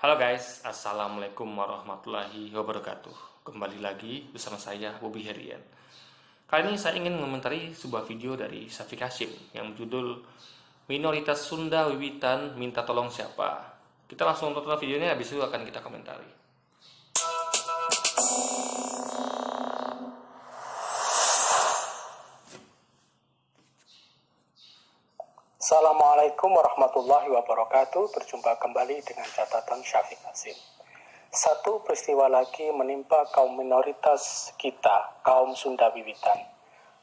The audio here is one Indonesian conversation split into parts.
Halo guys, Assalamualaikum warahmatullahi wabarakatuh. Kembali lagi bersama saya, Bobby Herian. Kali ini saya ingin mengomentari sebuah video dari Syafiq Hasyim yang berjudul Minoritas Sunda Wiwitan Minta Tolong Siapa. Kita langsung tonton videonya, habis itu akan kita komentari. Assalamualaikum warahmatullahi wabarakatuh. Berjumpa kembali dengan catatan Syafiq Hasyim. Satu peristiwa lagi menimpa kaum minoritas kita, kaum Sunda Wiwitan,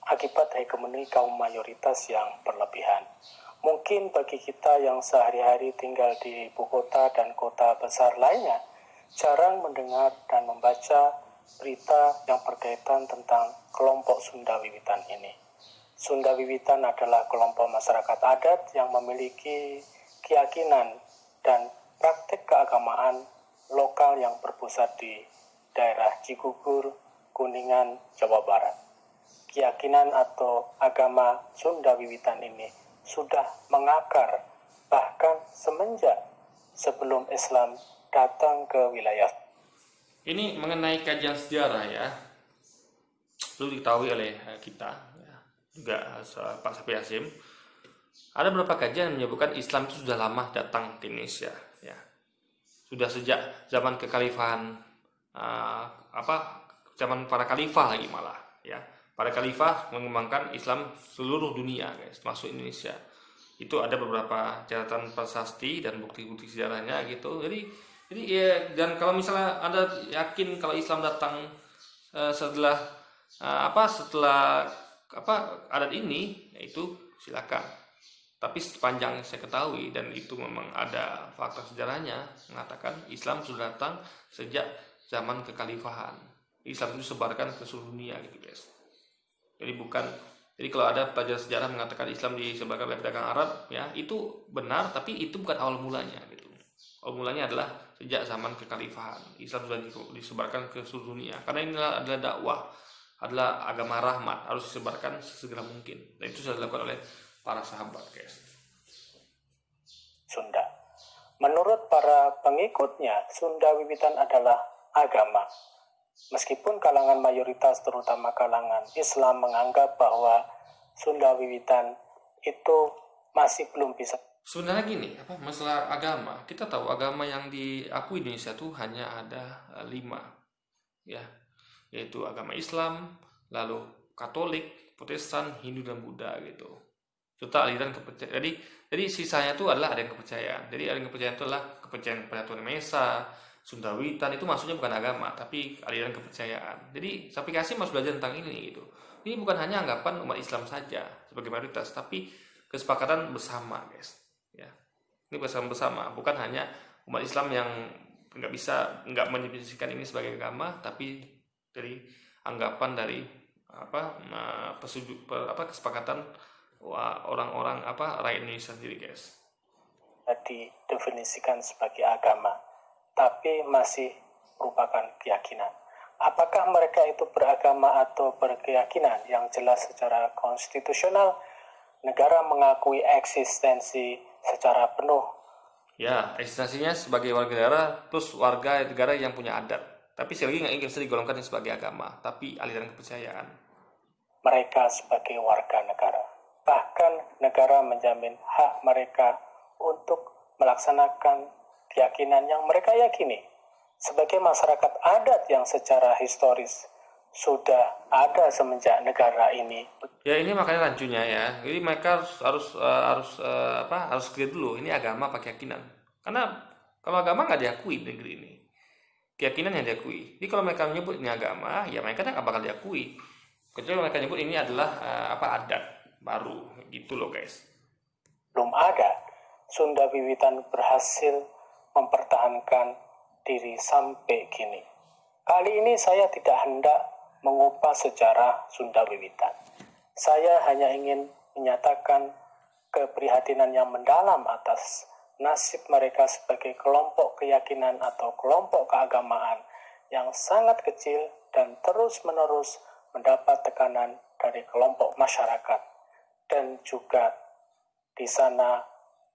akibat hegemoni kaum mayoritas yang berlebihan. Mungkin bagi kita yang sehari-hari tinggal di ibu kota dan kota besar lainnya, jarang mendengar dan membaca berita yang berkaitan tentang kelompok Sunda Wiwitan ini. Sunda Wiwitan adalah kelompok masyarakat adat yang memiliki keyakinan dan praktik keagamaan lokal yang berpusat di daerah Cigugur, Kuningan, Jawa Barat. Keyakinan atau agama Sunda Wiwitan ini sudah mengakar bahkan semenjak sebelum Islam datang ke wilayah. Ini mengenai kajian sejarah ya, perlu diketahui oleh kita, juga Pak Syafiq Hasyim. Ada beberapa kajian yang menyebutkan Islam itu sudah lama datang ke Indonesia, ya. Sudah sejak zaman kekhalifahan, zaman para khalifah lagi malah, ya. Para khalifah mengembangkan Islam seluruh dunia, guys, termasuk Indonesia. Itu ada beberapa catatan prasasti dan bukti-bukti sejarahnya gitu. Jadi ya, dan kalau misalnya Anda yakin kalau Islam datang setelah adat ini, yaitu silakan. Tapi sepanjang saya ketahui dan itu memang ada fakta sejarahnya mengatakan Islam sudah datang sejak zaman kekhalifahan. Islam itu disebarkan ke seluruh dunia gitu guys. Jadi kalau ada pelajaran sejarah mengatakan Islam disebarkan oleh pedagang Arab, ya itu benar, tapi itu bukan awal mulanya gitu. Awal mulanya adalah sejak zaman kekhalifahan. Islam sudah disebarkan ke seluruh dunia karena ini adalah dakwah, adalah agama rahmat, harus disebarkan sesegera mungkin. Dan itu sudah dilakukan oleh para sahabat, guys. Sunda. Menurut para pengikutnya, Sunda Wiwitan adalah agama. Meskipun kalangan mayoritas, terutama kalangan Islam, menganggap bahwa Sunda Wiwitan itu masih belum bisa. Sebenarnya gini, masalah agama, kita tahu agama yang diakui Indonesia tuh hanya ada 5, ya, yaitu agama Islam, lalu Katolik, Protestan, Hindu dan Buddha gitu. Serta aliran kepercayaan. Jadi sisanya itu adalah ada yang kepercayaan. Jadi aliran kepercayaan itu adalah kepercayaan kepada Tuhan Yang Maha Esa, Sunda Wiwitan itu maksudnya bukan agama, tapi aliran kepercayaan. Jadi Syafiq Hasyim harus belajar tentang ini gitu. Ini bukan hanya anggapan umat Islam saja sebagai mayoritas, tapi kesepakatan bersama, guys. Ya, ini bersama, bukan hanya umat Islam yang nggak mendefinisikan ini sebagai agama, tapi dari anggapan dari kesepakatan orang-orang rakyat Indonesia sendiri, guys. Didefinisikan sebagai agama, tapi masih merupakan keyakinan. Apakah mereka itu beragama atau berkeyakinan? Yang jelas secara konstitusional, negara mengakui eksistensi secara penuh. Ya, eksistensinya sebagai warga negara plus warga negara yang punya adat. Tapi sekali lagi nggak ingin bisa digolongkan sebagai agama, tapi aliran kepercayaan. Mereka sebagai warga negara. Bahkan negara menjamin hak mereka untuk melaksanakan keyakinan yang mereka yakini. Sebagai masyarakat adat yang secara historis sudah ada semenjak negara ini. Ya ini makanya rancunya ya. Jadi mereka harus clear dulu ini agama apa keyakinan. Karena kalau agama nggak diakui di negeri ini, keyakinan yang diakui. Jadi kalau mereka menyebut ini agama, ya mereka nggak bakal diakui. Kecuali mereka menyebut ini adalah adat baru, gitu loh guys. Belum ada Sunda Wiwitan berhasil mempertahankan diri sampai kini. Kali ini saya tidak hendak mengupas sejarah Sunda Wiwitan. Saya hanya ingin menyatakan keprihatinan yang mendalam atas nasib mereka sebagai kelompok keyakinan atau kelompok keagamaan yang sangat kecil dan terus-menerus mendapat tekanan dari kelompok masyarakat dan juga di sana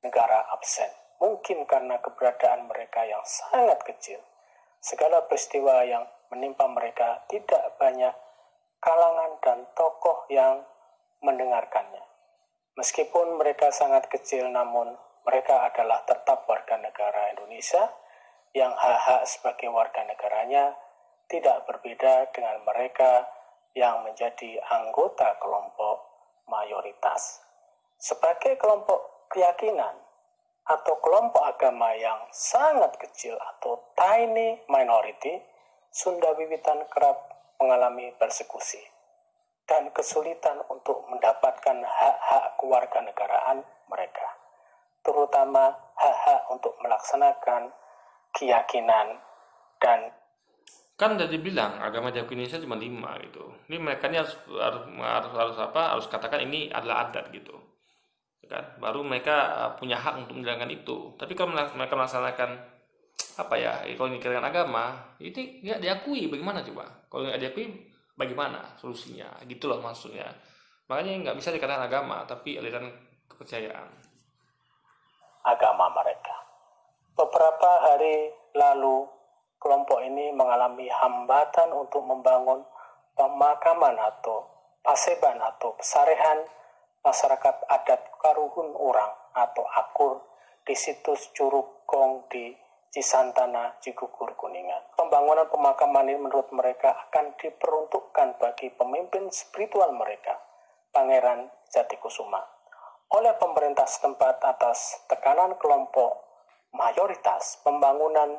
negara absen. mungkin karena keberadaan mereka yang sangat kecil. Segala peristiwa yang menimpa mereka tidak banyak kalangan dan tokoh yang mendengarkannya. Meskipun mereka sangat kecil, namun mereka adalah tetap warga negara Indonesia yang hak-hak sebagai warga negaranya tidak berbeda dengan mereka yang menjadi anggota kelompok mayoritas. Sebagai kelompok keyakinan atau kelompok agama yang sangat kecil atau tiny minority, Sunda Wiwitan kerap mengalami persekusi dan kesulitan untuk mendapatkan hak-hak kewarganegaraan mereka, terutama hak-hak untuk melaksanakan keyakinan dan Kan udah dibilang agama di Indonesia cuma 5 gitu. Ini mereka ini harus katakan ini adalah adat gitu. Ya kan? Baru mereka punya hak untuk menjalankan itu. Tapi kalau mereka melaksanakan apa ya, kalau dikatakan agama, ini nggak diakui, bagaimana coba? Kalau nggak diakui, bagaimana solusinya? Gitu loh maksudnya. Makanya nggak bisa dikatakan agama, tapi aliran kepercayaan. agama mereka. Beberapa hari lalu, kelompok ini mengalami hambatan untuk membangun pemakaman atau paseban atau pesarehan masyarakat adat Karuhun Orang atau Akur di situs Curug Gong di Cisantana, Cigugur, Kuningan. Pembangunan pemakaman ini menurut mereka akan diperuntukkan bagi pemimpin spiritual mereka, Pangeran Jatikusuma. Oleh pemerintah setempat atas tekanan kelompok mayoritas, pembangunan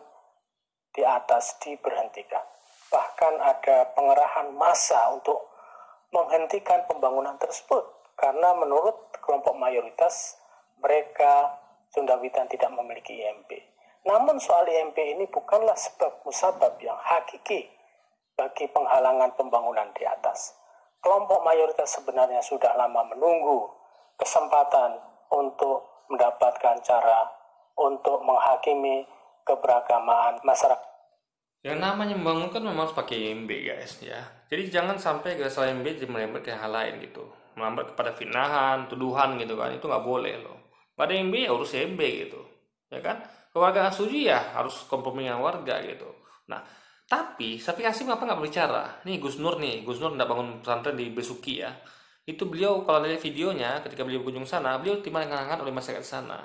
di atas diberhentikan. Bahkan ada pengerahan massa untuk menghentikan pembangunan tersebut karena menurut kelompok mayoritas mereka Sunda Wiwitan tidak memiliki IMB. Namun soal IMB ini bukanlah sebab musabab yang hakiki bagi penghalangan pembangunan di atas. Kelompok mayoritas sebenarnya sudah lama menunggu kesempatan untuk mendapatkan cara untuk menghakimi keberagamaan masyarakat. Yang namanya membangun kan memang harus pakai IMB guys ya. Jadi jangan sampai gerakan IMB jadi merembet ke hal lain gitu. Melambat kepada fitnahan, tuduhan gitu kan. Itu nggak boleh loh. Pada IMB ya urus IMB gitu. Ya kan? Keluarga Asuji ya harus kompromi dengan warga gitu. Nah, tapi Sapi Hasim apa nggak berbicara? Nih Gus Nur nggak bangun pesantren di Besuki ya. Itu beliau kalau lihat videonya ketika beliau berkunjung sana, beliau terima dengan hangat oleh masyarakat sana,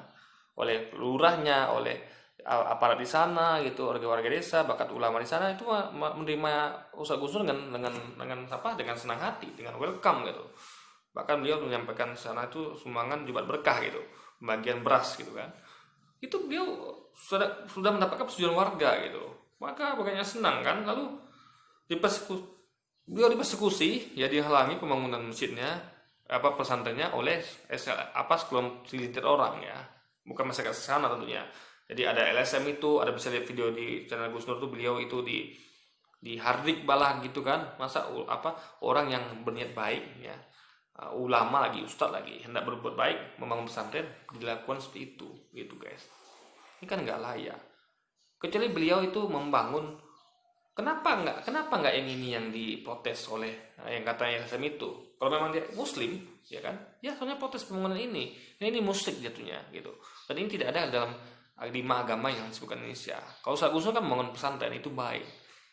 oleh lurahnya, oleh aparat di sana gitu, warga-warga desa, bahkan ulama di sana itu menerima Ustaz Gus Dur dengan senang hati, dengan welcome gitu. Bahkan beliau menyampaikan sana itu sumbangan Jumat berkah gitu, bagian beras gitu kan. Itu beliau sudah mendapatkan persetujuan warga gitu. Maka bukannya senang kan, lalu beliau dipersekusi ya, dihalangi pembangunan masjidnya pesantrennya oleh segelintir orang ya, bukan masyarakat sana tentunya. Jadi ada LSM itu, ada bisa lihat video di channel Gus Nur tuh, beliau itu di hardik balah gitu kan. Masa orang yang berniat baik ya, ulama lagi, ustadz lagi, hendak berbuat baik membangun pesantren dilakukan seperti itu gitu guys. Ini kan nggak layak. Kecuali beliau itu membangun, kenapa nggak yang ini yang diprotes oleh yang katanya LSM itu. Kalau memang dia muslim ya kan, ya soalnya protes pembangunan ini musyrik jatuhnya gitu. Dan ini tidak ada dalam 5 agama yang disebutkan Indonesia. Kalau Ustaz Gus Dur kan membangun pesantren itu baik,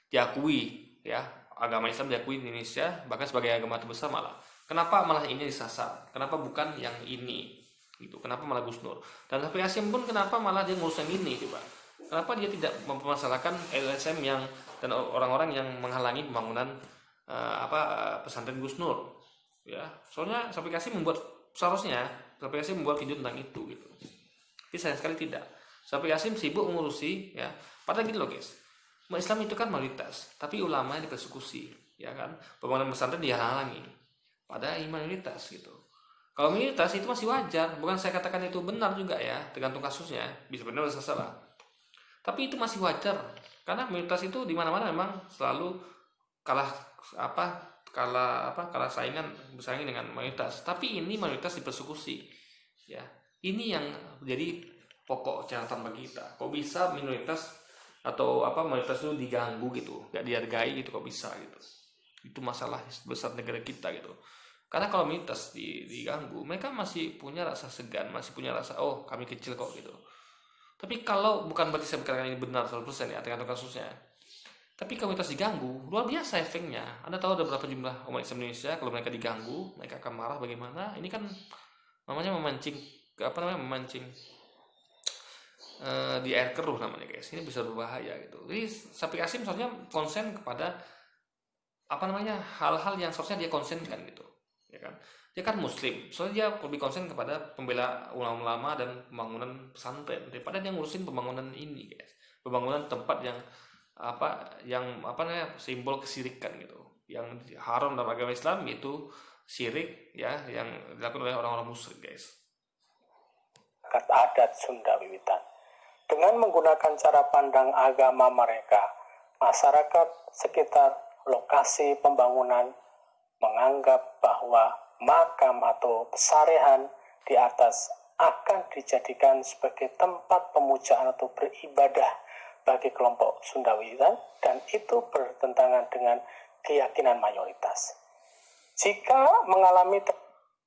diakui ya, agama Islam diakui di Indonesia bahkan sebagai agama terbesar malah. Kenapa malah ini disasar? Kenapa bukan yang ini? Gitu. Kenapa malah Gus Nur? Dan Sapi Hasim pun kenapa malah dia ngurus yang ini coba? Kenapa dia tidak mempermasalahkan LSM dan orang-orang yang menghalangi pembangunan pesantren Gus Nur? Ya, soalnya Sapi Hasim seharusnya Sapi Hasim membuat video tentang itu gitu. Tapi sayang sekali tidak. Sapi Hasim sibuk mengurusi ya. Padahal gitu loh guys. Islam itu kan mayoritas, tapi ulama dipersekusi, ya kan? Pembangunan pesantren dihalangi. Pada minoritas gitu. Kalau minoritas itu masih wajar, bukan saya katakan itu benar juga ya, tergantung kasusnya, bisa benar bisa salah. Tapi itu masih wajar, karena minoritas itu di mana-mana memang selalu kalah bersaing dengan mayoritas. Tapi ini mayoritas dipersekusi, ya. Ini yang jadi pokok catatan bagi kita. Kok bisa minoritas atau mayoritas itu diganggu gitu, nggak dihargai gitu, kok bisa gitu. Itu masalah besar negara kita gitu. Karena kalau minoritas diganggu, mereka masih punya rasa segan, masih punya rasa kami kecil kok gitu. Tapi kalau bukan berarti saya berkatakan ini benar 100% ya, tergantung kasusnya. Tapi komunitas diganggu, luar biasa efeknya. Anda tahu ada berapa jumlah umat Islam Indonesia kalau mereka diganggu, mereka akan marah bagaimana? Ini kan namanya memancing, apa namanya, memancing di air keruh namanya guys. Ini bisa berbahaya gitu. Jadi Sapi Kasim seharusnya konsen kepada apa namanya, hal-hal yang seharusnya dia konsenkan gitu, ya kan? Dia kan Muslim, soalnya dia lebih konsen kepada pembela ulama-ulama dan pembangunan pesantren daripada dia ngurusin pembangunan ini guys, pembangunan tempat yang apa namanya, simbol kesirikan gitu, yang haram dalam agama Islam, yaitu syirik ya, yang dilakukan oleh orang-orang musyrik guys. Adat Sunda Wiwitan. Dengan menggunakan cara pandang agama mereka, masyarakat sekitar lokasi pembangunan menganggap bahwa makam atau pesarehan di atas akan dijadikan sebagai tempat pemujaan atau beribadah bagi kelompok Sunda Wiwitan, dan itu bertentangan dengan keyakinan mayoritas. Jika mengalami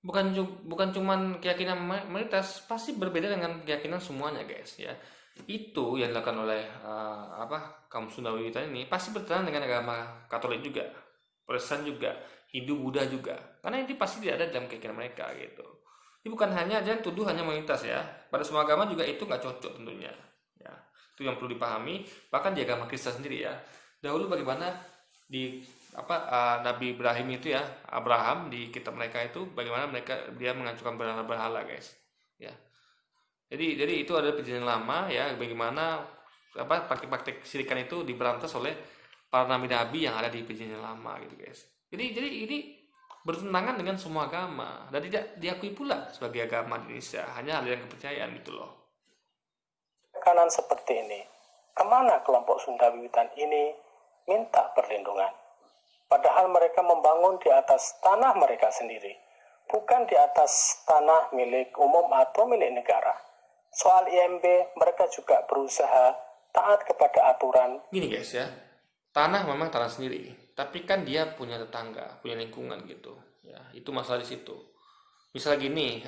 Bukan cuman keyakinan mayoritas, pasti berbeda dengan keyakinan semuanya guys ya. Itu yang dilakukan oleh kaum Sunda Wiwitan ini pasti bertentangan dengan agama Katolik juga, Protestan juga, Hindu, Buddha juga, karena ini pasti tidak ada dalam keyakinan mereka gitu. Ini bukan hanya jangan tuduh hanya mayoritas ya, pada semua agama juga itu nggak cocok tentunya ya. Itu yang perlu dipahami. Bahkan di agama Kristen sendiri ya, dahulu bagaimana di Nabi Ibrahim itu ya, Abraham, di kitab mereka itu bagaimana dia mengacukan berhala-berhala guys ya. Jadi itu adalah perjanjian lama ya, bagaimana praktik-praktik sirikan itu diberantas oleh para nabi-nabi yang ada di perjanjian lama gitu guys. Jadi ini bertentangan dengan semua agama dan tidak diakui pula sebagai agama di Indonesia, hanya aliran kepercayaan gitu loh. tekanan seperti ini, kemana kelompok Sunda Wiwitan ini minta perlindungan? Padahal mereka membangun di atas tanah mereka sendiri, bukan di atas tanah milik umum atau milik negara. Soal IMB, mereka juga berusaha taat kepada aturan. Gini guys ya, tanah memang tanah sendiri, tapi kan dia punya tetangga, punya lingkungan gitu. Ya, itu masalah di situ. Misal gini,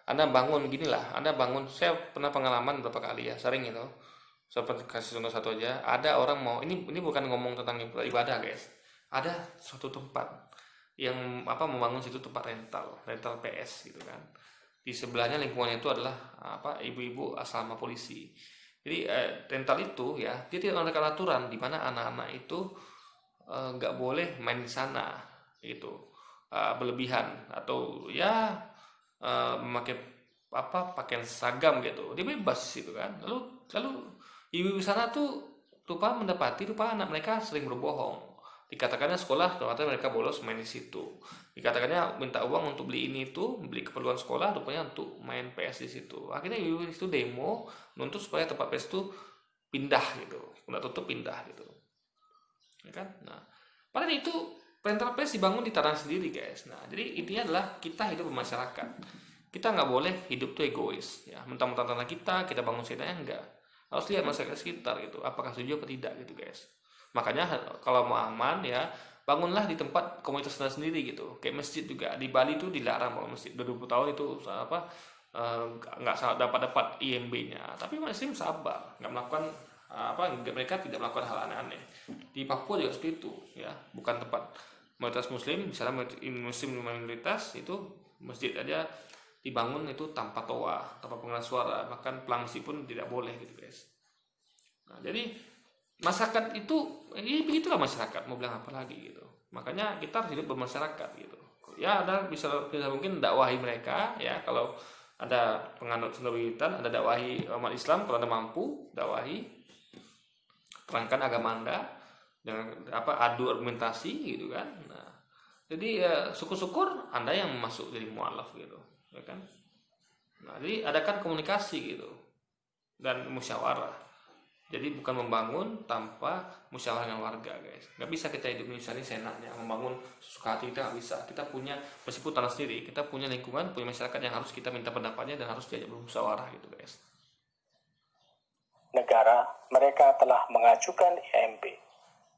Anda bangun ginilah, Anda bangun, saya pernah pengalaman beberapa kali ya, sering itu. Saya kasih contoh satu aja, ada orang mau, ini bukan ngomong tentang ibadah guys. Ada suatu tempat yang membangun situ tempat rental PS gitu kan. Di sebelahnya lingkungannya itu adalah ibu-ibu asrama polisi. Jadi rental itu ya, dia tidak mengadakan aturan di mana anak-anak itu nggak boleh main di sana gitu, berlebihan atau ya memakai pakaian seragam gitu, dia bebas gitu kan. Lalu ibu-ibu sana tuh lupa anak mereka sering berbohong. Dikatakannya sekolah ternyata mereka bolos main di situ. Dikatakannya minta uang untuk beli ini itu, beli keperluan sekolah, rupanya untuk main PS di situ. Akhirnya ibu itu demo nuntut supaya tempat PS itu pindah gitu, udah tutup pindah gitu. Ya kan? Nah, padahal itu rental PS dibangun di tanah sendiri guys. Nah, jadi intinya adalah kita hidup bermasyarakat. Kita nggak boleh hidup tuh egois ya. Mentang-mentang tanah kita bangun sendiri enggak. Harus lihat masyarakat sekitar gitu, apakah setuju apa tidak gitu guys. Makanya kalau mau aman ya, bangunlah di tempat komunitas Anda sendiri gitu. Kayak masjid juga di Bali itu dilarang kalau masjid 20 tahun itu nggak dapat IMB-nya. Tapi Muslim sabar, nggak melakukan mereka tidak melakukan hal aneh-aneh. Di Papua juga seperti itu ya, bukan tempat mayoritas Muslim, misalnya Muslim mayoritas itu masjid aja dibangun itu tanpa toa, tanpa pengeras suara, bahkan pelang pun tidak boleh gitu guys. Nah, jadi masyarakat itu begitulah masyarakat, mau bilang apa lagi gitu. Makanya kita harus hidup bermasyarakat gitu ya. Ada bisa mungkin dakwahi mereka ya, kalau ada penganut Sunda Wiwitan, ada dakwahi umat Islam, kalau Anda mampu dakwahi, terangkan agama Anda dengan adu argumentasi gitu kan. Nah, jadi ya syukur-syukur Anda yang masuk jadi mualaf gitu ya kan. Nah, jadi adakan komunikasi gitu dan musyawarah. Jadi bukan membangun tanpa musyawarah dengan warga guys. Nggak bisa kita hidup misalnya senaknya membangun sesuka hati, kita nggak bisa. Kita punya, meskipun tanah sendiri, kita punya lingkungan, punya masyarakat yang harus kita minta pendapatnya dan harus diajak bermusyawarah gitu guys. Negara, mereka telah mengajukan IMB.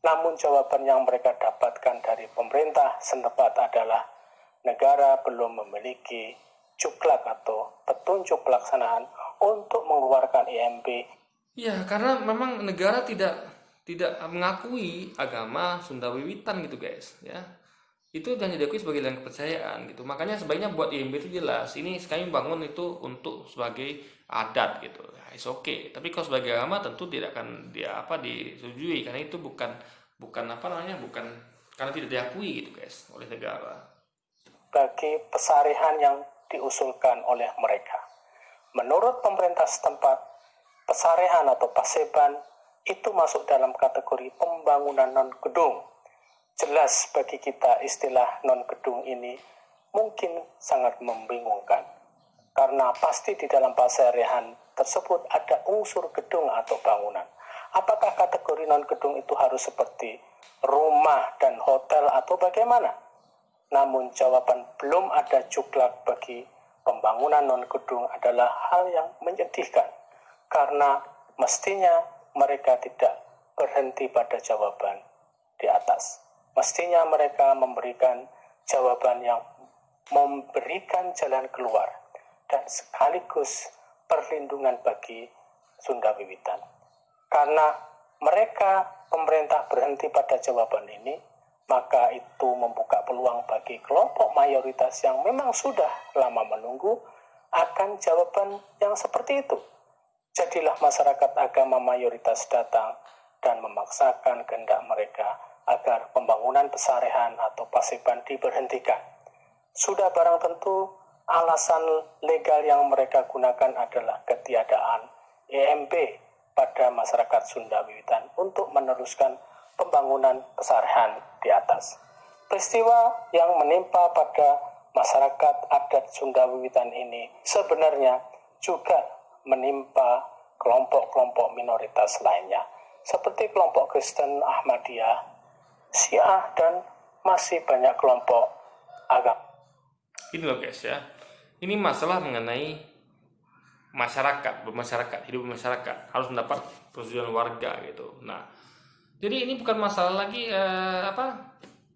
Namun jawaban yang mereka dapatkan dari pemerintah setempat adalah negara belum memiliki juklak atau petunjuk pelaksanaan untuk mengeluarkan IMB. Ya, karena memang negara tidak mengakui agama Sunda Wiwitan gitu guys, ya. Itu dan diakui sebagai jalan kepercayaan gitu. Makanya sebaiknya buat IMB itu jelas. Ini kami bangun itu untuk sebagai adat gitu. Ya, it's okay. Tapi kalau sebagai agama tentu tidak akan disetujui karena itu bukan bukan apa namanya bukan karena tidak diakui gitu guys oleh negara. Bagi pesarihan yang diusulkan oleh mereka. Menurut pemerintah setempat, pesarihan atau paseban itu masuk dalam kategori pembangunan non-gedung. Jelas bagi kita istilah non-gedung ini mungkin sangat membingungkan. Karena pasti di dalam pesarihan tersebut ada unsur gedung atau bangunan. Apakah kategori non-gedung itu harus seperti rumah dan hotel atau bagaimana? Namun jawaban belum ada juklak bagi pembangunan non-gedung adalah hal yang menyedihkan. Karena mestinya mereka tidak berhenti pada jawaban di atas. Mestinya mereka memberikan jawaban yang memberikan jalan keluar dan sekaligus perlindungan bagi Sunda Wiwitan. Karena mereka pemerintah berhenti pada jawaban ini, maka itu membuka peluang bagi kelompok mayoritas yang memang sudah lama menunggu akan jawaban yang seperti itu. Jadilah masyarakat agama mayoritas datang dan memaksakan kehendak mereka agar pembangunan pesarihan atau paseban diberhentikan. Sudah barang tentu alasan legal yang mereka gunakan adalah ketiadaan IMB pada masyarakat Sunda Wiwitan untuk meneruskan pembangunan pesarihan di atas. Peristiwa yang menimpa pada masyarakat adat Sunda Wiwitan ini sebenarnya juga menimpa kelompok-kelompok minoritas lainnya, seperti kelompok Kristen Ahmadiyah, Syiah, dan masih banyak kelompok agama. Ini loh guys ya. Ini masalah mengenai masyarakat, hidup masyarakat harus mendapat persetujuan warga gitu. Nah, jadi ini bukan masalah lagi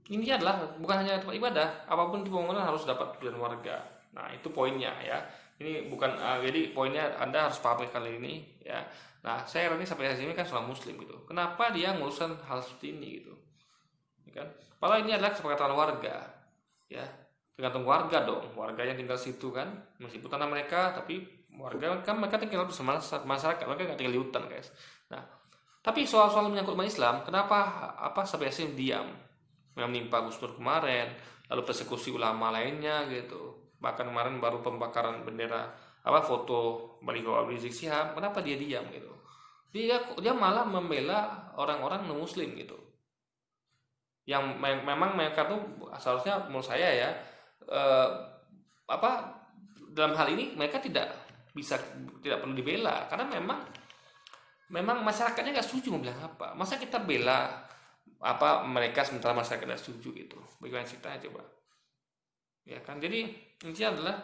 ini adalah bukan hanya tempat ibadah, apapun itu pembangunan harus dapat persetujuan warga. Nah, itu poinnya ya. Ini bukan jadi poinnya Anda harus paham kali ini ya. Nah, saya ini sampai sini kan seorang muslim gitu. Kenapa dia ngurusan hal seperti ini gitu? Ya kan? Padahal ini adalah kesepakatan warga. Ya. Tergantung warga dong, warga yang tinggal situ kan, meskipun tanah mereka, tapi warga kan mereka tinggal bersama masyarakat, mereka nggak tinggal di hutan guys. Nah, tapi soal-soal menyangkut umat Islam, kenapa sampai sini diam? Yang menimpa Gus Dur kemarin, lalu persekusi ulama lainnya gitu, bahkan kemarin baru pembakaran bendera foto baliho Rizik Syihab, kenapa dia diam gitu? Dia malah membela orang-orang non Muslim gitu, yang memang mereka tuh seharusnya menurut saya ya. Dalam hal ini mereka tidak perlu dibela karena memang masyarakatnya nggak setuju mau bilang apa, masa kita bela mereka sementara masyarakat tidak setuju gitu, bagaimana ceritanya coba ya kan. Jadi intinya adalah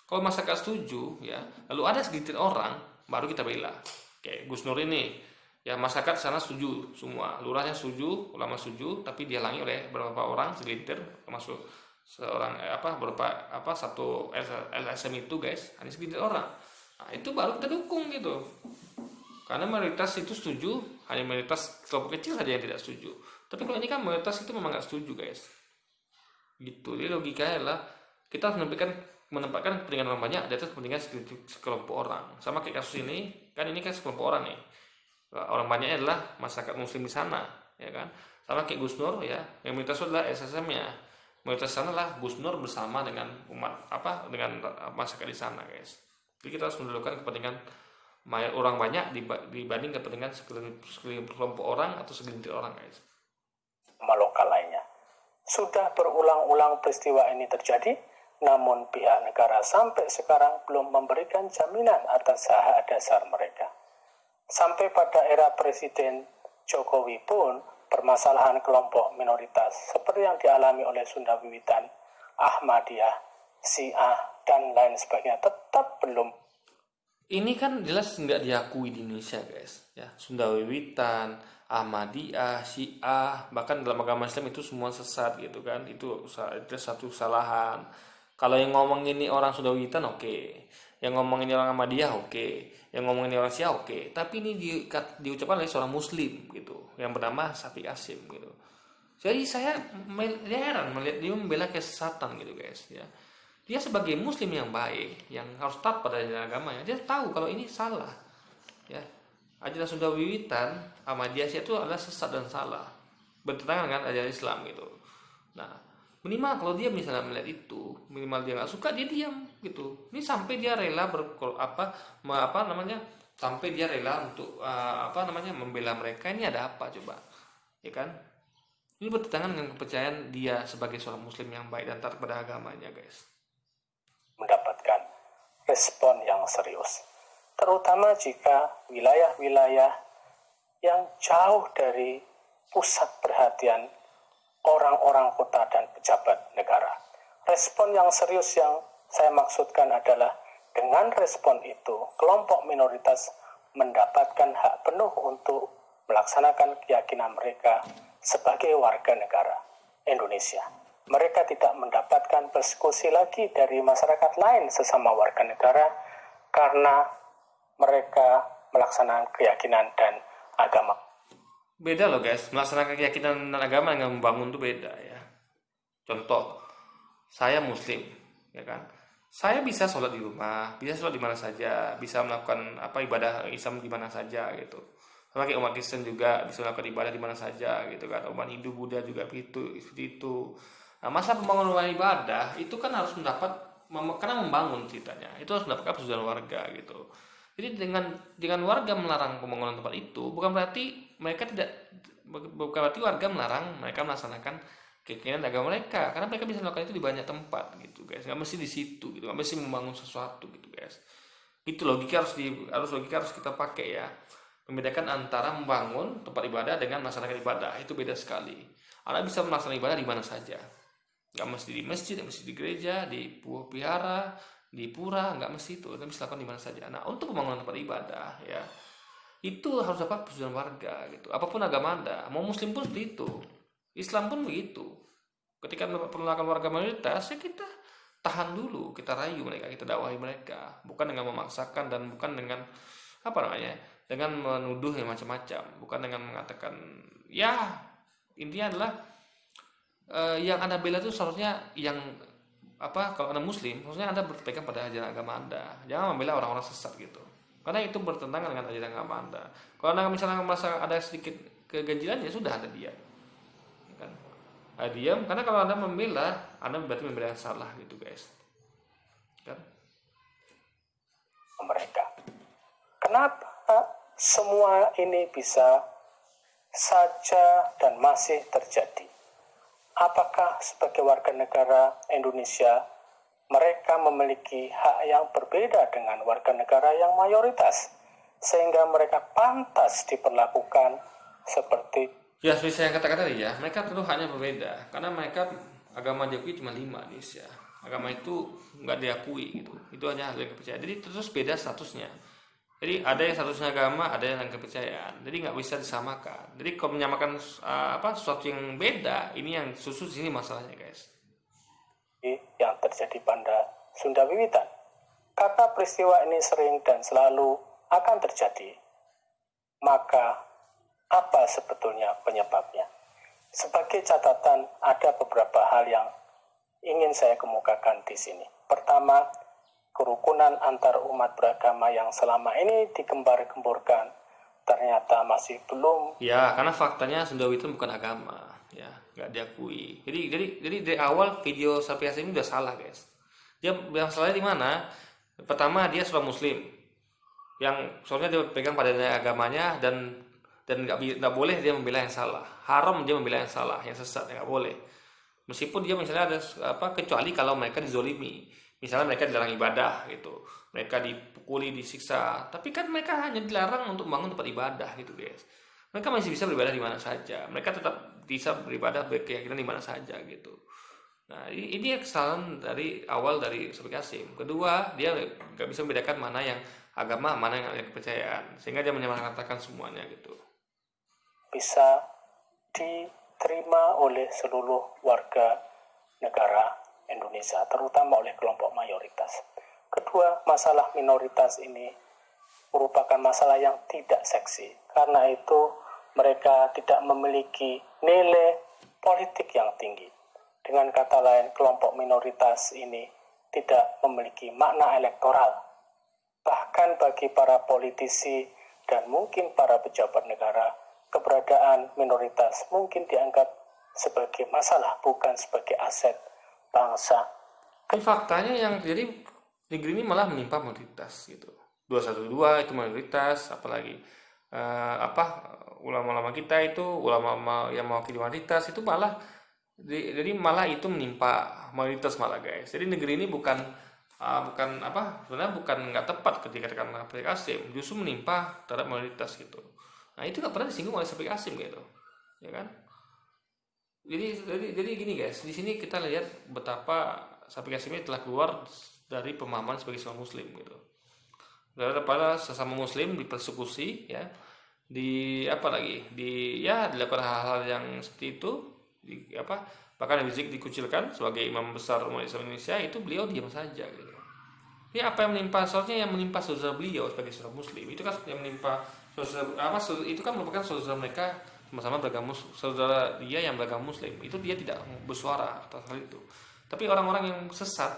kalau masyarakat setuju ya, lalu ada segelintir orang baru kita bela, kayak Gus Nur ini ya, masyarakat sana setuju semua, lurahnya setuju, ulama setuju, tapi dihalangi oleh beberapa orang segelintir termasuk seorang satu LSM itu guys, hanya segelintir orang. Nah, itu baru kita dukung gitu, karena mayoritas itu setuju, hanya mayoritas kelompok kecil saja yang tidak setuju. Tapi kalau ini kan mayoritas itu memang nggak setuju guys gitu. Jadi logikanya adalah kita harus menempatkan kepentingan orang banyak di atas kepentingan sekelompok orang. Sama kayak kasus ini kan sekelompok orang nih, orang banyaknya adalah masyarakat muslim di sana ya kan. Sama kayak Gus Nur ya, yang mayoritas adalah SSM nya, mayoritas sana lah Gus Nur bersama dengan umat dengan masyarakat di sana guys. Jadi kita harus mendahulukan kepentingan orang banyak dibanding kepentingan sekelompok orang atau segelintir orang guys. Lokal lainnya. Sudah berulang-ulang peristiwa ini terjadi, namun pihak negara sampai sekarang belum memberikan jaminan atas hak dasar mereka. Sampai pada era Presiden Jokowi pun permasalahan kelompok minoritas seperti yang dialami oleh Sunda Wiwitan, Ahmadiyah, Syiah, dan lain sebagainya tetap belum. Ini kan jelas nggak diakui di Indonesia guys ya. Sunda Wiwitan, Ahmadiyah, Syiah, bahkan dalam agama Islam itu semua sesat gitu kan. Itu satu kesalahan. Kalau yang ngomong ini orang Sunda Wiwitan oke. yang ngomongin orang Ahmadiyah oke, yang ngomongin orang Syiah oke, tapi ini diucapkan oleh seorang Muslim gitu, yang bernama Syafiq Qasim gitu. Jadi saya heran melihat dia membela kesesatan gitu guys ya. Dia sebagai Muslim yang baik, yang harus taat pada ajaran agamanya, dia tahu kalau ini salah ya. Ajaran Sunda Wiwitan Ahmadiyah itu adalah sesat dan salah, bertentangan dengan ajaran Islam gitu. Nah, minimal kalau dia misalnya melihat itu, minimal dia nggak suka, dia diam gitu. Ini sampai dia rela sampai dia rela untuk membela mereka. Ini ada apa coba, ya kan? Ini bertentangan dengan kepercayaan dia sebagai seorang Muslim yang baik dan taat pada agamanya, guys. Mendapatkan respon yang serius, terutama jika wilayah-wilayah yang jauh dari pusat perhatian orang-orang kota dan pejabat negara. Respon yang serius yang saya maksudkan adalah dengan respon itu, kelompok minoritas mendapatkan hak penuh untuk melaksanakan keyakinan mereka sebagai warga negara Indonesia. Mereka tidak mendapatkan persekusi lagi dari masyarakat lain sesama warga negara karena mereka melaksanakan keyakinan dan agama. Beda loh guys, melaksanakan keyakinan dan agama dengan membangun itu beda ya. Contoh, saya Muslim, ya kan? Saya bisa sholat di rumah, bisa sholat di mana saja, bisa melakukan ibadah Islam di mana saja gitu. Sebagai umat Kristen juga bisa melakukan ibadah di mana saja gitu kan. Umat Hindu, Buddha juga seperti itu. Nah, masa pembangunan ibadah itu kan harus karena membangun ceritanya, itu harus mendapatkan persetujuan warga gitu. Jadi dengan warga melarang pembangunan tempat itu bukan berarti warga melarang mereka melaksanakan keinginan agama mereka, karena mereka bisa melakukan itu di banyak tempat gitu guys, nggak mesti di situ gitu, nggak mesti membangun sesuatu gitu guys. Itu logika harus kita pakai ya, membedakan antara membangun tempat ibadah dengan melaksanakan ibadah, itu beda sekali. Anak bisa melaksanakan ibadah di mana saja, nggak mesti di masjid, nggak mesti di gereja, di vihara, di pura, nggak mesti itu, tapi silakan di mana saja. Nah, untuk pembangunan tempat ibadah ya, itu harus dapat persetujuan warga gitu. Apapun agama Anda, mau Muslim pun seperti itu, Islam pun begitu. Ketika penolakan warga mayoritas, ya kita tahan dulu, kita rayu mereka, kita dakwahi mereka, bukan dengan memaksakan dan bukan dengan dengan menuduh yang macam-macam, bukan dengan mengatakan ya, intinya adalah yang Anda bela itu seharusnya kalau Anda Muslim, harusnya Anda berpegang pada ajaran agama Anda. Jangan membela orang-orang sesat gitu. Karena itu bertentangan dengan ajaran agama Anda. Kalau Anda misalnya merasa ada sedikit keganjilan, ya sudah Anda diam. Ya kan? Diam, karena kalau Anda membela, Anda berarti membela yang salah gitu, guys. Kan? Mereka. Kenapa semua ini bisa saja dan masih terjadi? Apakah sebagai warga negara Indonesia mereka memiliki hak yang berbeda dengan warga negara yang mayoritas sehingga mereka pantas diperlakukan seperti ya seperti saya katakan tadi ya, mereka tentu haknya berbeda karena mereka agama diakui cuma 5 di Indonesia. Agama itu nggak diakui gitu, itu hanya yang kepercayaan, jadi terus beda statusnya. Jadi ada yang statusnya agama, ada yang kepercayaan. Jadi nggak bisa disamakan. Jadi kalau menyamakan sesuatu yang beda, ini yang di sini masalahnya, guys. Yang terjadi pada Sunda Wiwitan. Karena peristiwa ini sering dan selalu akan terjadi, maka apa sebetulnya penyebabnya? Sebagai catatan, ada beberapa hal yang ingin saya kemukakan di sini. Pertama, kerukunan antar umat beragama yang selama ini digembar-gemborkan ternyata masih belum. Ya, karena faktanya Sunda Wiwitan bukan agama, ya, nggak diakui. Jadi dari awal video Syafiq Qasim ini udah salah, guys. Dia yang salahnya di mana? Pertama, dia seorang Muslim, yang soalnya dia pegang pada agamanya dan nggak boleh dia membela yang salah. Haram dia membela yang salah, yang sesat, nggak boleh. Meskipun dia misalnya ada kecuali kalau mereka dizolimi. Misalnya mereka dilarang ibadah gitu, mereka dipukuli, disiksa, tapi kan mereka hanya dilarang untuk membangun tempat ibadah gitu guys. Mereka masih bisa beribadah di mana saja, mereka tetap bisa beribadah berkeyakinan di mana saja gitu. Nah, ini kesalahan dari awal dari Syafiq Qasim. Kedua, dia nggak bisa membedakan mana yang agama, mana yang kepercayaan, sehingga dia menyamaratakan semuanya gitu. Bisa diterima oleh seluruh warga negara Indonesia, terutama oleh kelompok mayoritas. Kedua, masalah minoritas ini merupakan masalah yang tidak seksi. Karena itu mereka tidak memiliki nilai politik yang tinggi. Dengan kata lain, kelompok minoritas ini tidak memiliki makna elektoral. Bahkan bagi para politisi dan mungkin para pejabat negara, keberadaan minoritas mungkin dianggap sebagai masalah, bukan sebagai aset bangsa. Ini faktanya yang terjadi negeri ini malah menimpa minoritas gitu. 212 itu minoritas, apalagi ulama-ulama kita itu, ulama yang mewakili minoritas itu malah jadi malah itu menimpa mayoritas malah guys. Jadi negeri ini bukan sebenarnya bukan nggak tepat ketika dikatakan Habib Qasim, justru menimpa terhadap mayoritas gitu. Nah itu nggak pernah disinggung oleh Habib Qasim gitu, ya kan? Jadi gini guys, di sini kita lihat betapa Habib Qasim ini telah keluar dari pemahaman sebagai seorang muslim gitu. Daripada sesama muslim dipersekusi ya, dilakukan hal-hal yang seperti itu, bahkan Rizik dikucilkan sebagai imam besar umat Islam Indonesia, itu beliau diam saja gitu. Ya apa yang menimpa, soalnya yang menimpa saudara beliau sebagai seorang muslim itu kan yang menimpa itu kan merupakan saudara mereka sama-sama beragama, saudara dia yang beragama muslim, itu dia tidak bersuara atas hal itu. Tapi orang-orang yang sesat,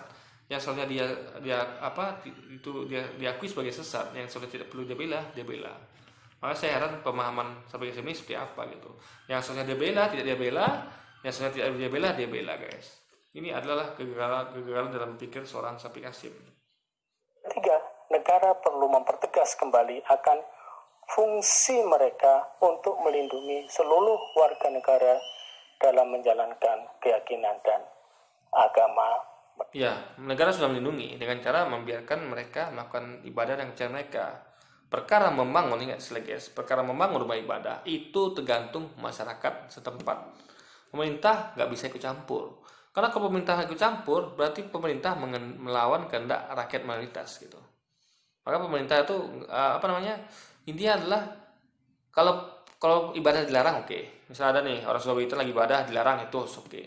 yang soalnya dia diakui sebagai sesat, yang soalnya tidak perlu dia bela. Maka saya heran pemahaman sampai ke sini seperti apa gitu. Yang soalnya dia bela, tidak dia bela, yang soalnya tidak dia bela guys. Ini adalah kegagalan dalam pikir seorang Habib Qasim. Ketiga, negara perlu mempertegas kembali akan fungsi mereka untuk melindungi seluruh warga negara dalam menjalankan keyakinan dan agama. Ya, negara sudah melindungi dengan cara membiarkan mereka melakukan ibadah dan cara mereka. Perkara membangun, ingat guys, perkara membangun rumah ibadah itu tergantung masyarakat setempat. Pemerintah nggak bisa ikut campur. Karena kalau pemerintah ikut campur, berarti pemerintah melawan kehendak rakyat mayoritas gitu. Maka pemerintah itu intinya adalah kalau ibadah dilarang, oke. Misalnya ada nih orang Sulawesi lagi ibadah dilarang, itu oke.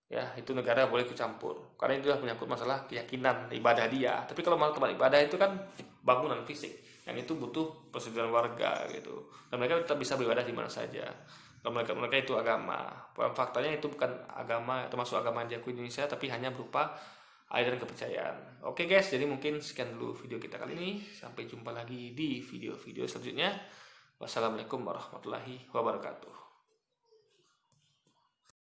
Ya itu negara boleh ikut campur karena itu menyangkut masalah keyakinan ibadah dia. Tapi kalau malah tempat ibadah itu kan bangunan fisik yang itu butuh persetujuan warga gitu, dan mereka tetap bisa beribadah di mana saja. Kalau mereka itu agama, faktanya itu bukan agama, termasuk agama yang diakui Indonesia, tapi hanya berupa aliran kepercayaan. Oke guys, jadi mungkin sekian dulu video kita kali ini, sampai jumpa lagi di video-video selanjutnya. Wassalamualaikum warahmatullahi wabarakatuh.